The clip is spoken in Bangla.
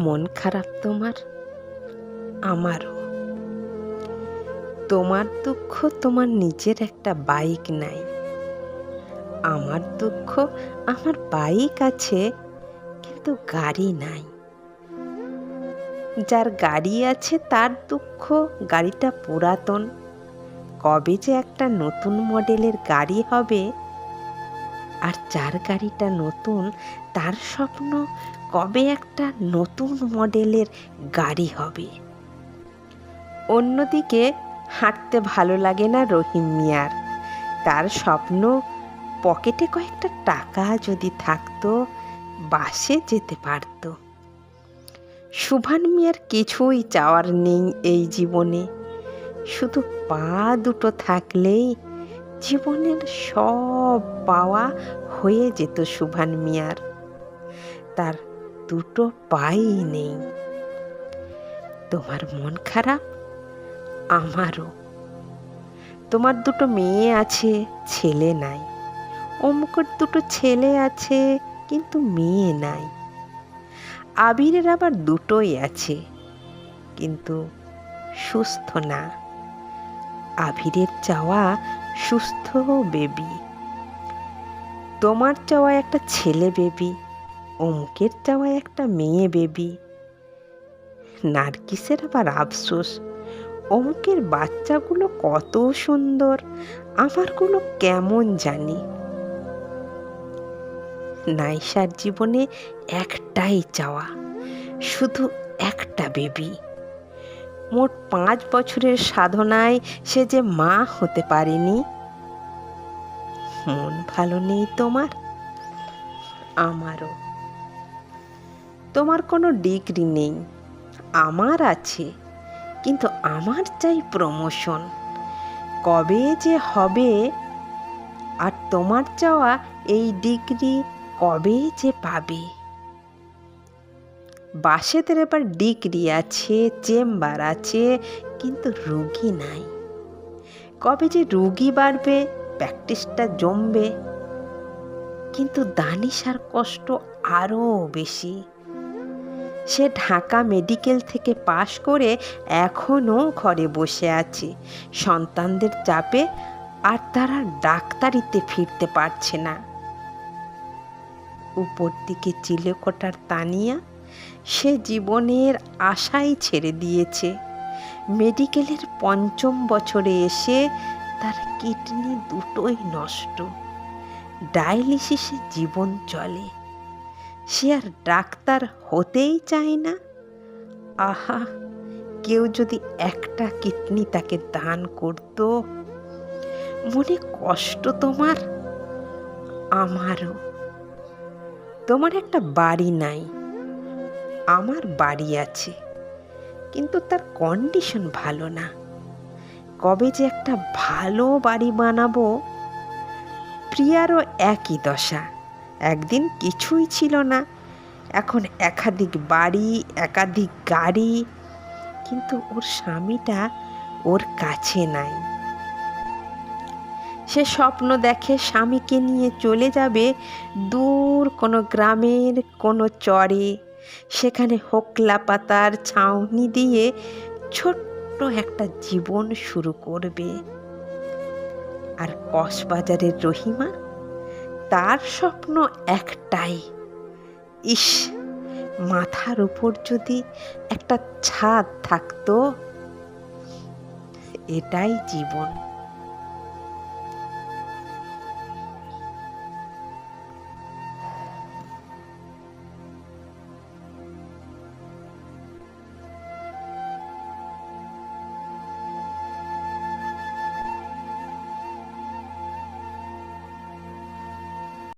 মন খারাপ তোমার? আমারও। তোমার দুঃখ তোমার নিজের একটা বাইক নাই। আমার দুঃখ আমার বাইক আছে, কিন্তু গাড়ি নাই। যার গাড়ি আছে তার দুঃখ গাড়িটা পুরাতন, কবে যে একটা নতুন মডেলের গাড়ি হবে। আর যার গাড়িটা নতুন তার স্বপ্ন কবে একটা নতুন মডেলের গাড়ি হবে। অন্যদিকে হাঁটতে ভালো লাগে না রহিম মিয়ার। তার স্বপ্ন পকেটে কয়েকটা টাকা যদি থাকতো, বাসে যেতে পারত। সুভান মিয়ার কিছুই চাওয়ার নেই এই জীবনে, শুধু পা দুটো থাকলেই জীবনের সব পাওয়া হয়ে যেত সুভান মিয়ার। তার দুটো পাই নেই। তোমার মন খারাপ? আমারও। তোমার দুটো মেয়ে আছে, ছেলে নাই। অমুকের দুটো ছেলে আছে, কিন্তু মেয়ে নাই। আবিরের আবার দুটোই আছে, কিন্তু সুস্থ না। আবিরের চাওয়া সুস্থ বেবি। তোমার চাওয়া একটা ছেলে বেবি, অমুকের চাওয়া একটা মেয়ে বেবি। নার্গিসের আবার আফসোস, অমুকের বাচ্চাগুলো কত সুন্দর, আমারগুলো কেমন জানি। নাইসার জীবনে একটাই চাওয়া, শুধু একটা বেবি। মোট 5 বছরের সাধনায় সে যে মা হতে পারেনি। মন ভালো নেই তোমার? আমারও। তোমার কোনো ডিগ্রি নেই, আমার আছে, কিন্তু আমার চাই প্রমোশন, কবে যে হবে। আর তোমার চাওয়া এই ডিগ্রি কবে যে পাবে। বাসেদের এবার ডিগ্রি আছে, চেম্বার আছে, কিন্তু রুগী নাই। কবে যে রুগী বাড়বে, প্র্যাকটিসটা জমবে। কিন্তু দানিশার কষ্ট আরও বেশি। সে ঢাকা মেডিকেল থেকে পাশ করে এখনও ঘরে বসে আছে সন্তানদের চাপে, আর তারা ডাক্তারিতে ফিরতে পারছে না। উপর দিকে চিলেকোঠার তানিয়া, সে জীবনের আশাই ছেড়ে দিয়েছে। মেডিকেলের 5ম বছরে এসে তার কিডনি দুটোই নষ্ট, ডায়ালিসিসে জীবন চলে। সে আর ডাক্তার হতেই চায় না। আহা, কেউ যদি একটা কিডনি তাকে দান করত। মনে কষ্ট তোমার? আমারও। তোমার একটা বাড়ি নাই, আমার বাড়ি আছে, কিন্তু তার কন্ডিশন ভালো না। কবে যে একটা ভালো বাড়ি বানাবো। প্রিয়ারও একই দশা। একদিন কিছুই ছিল না, এখন একাধিক বাড়ি, একাধিক গাড়ি, কিন্তু ওর স্বামীটা ওর কাছে নাই। সে স্বপ্ন দেখে স্বামীকে নিয়ে চলে যাবে দূর কোনো গ্রামের কোনো চরে, সেখানে হোকলা পাতার ছাউনি দিয়ে ছোট্ট একটা জীবন শুরু করবে। আর কক্সবাজারের রহিমা, তার স্বপ্ন একটাই, ইস, মাথার উপর যদি একটা ছাদ থাকতো। এটাই জীবন।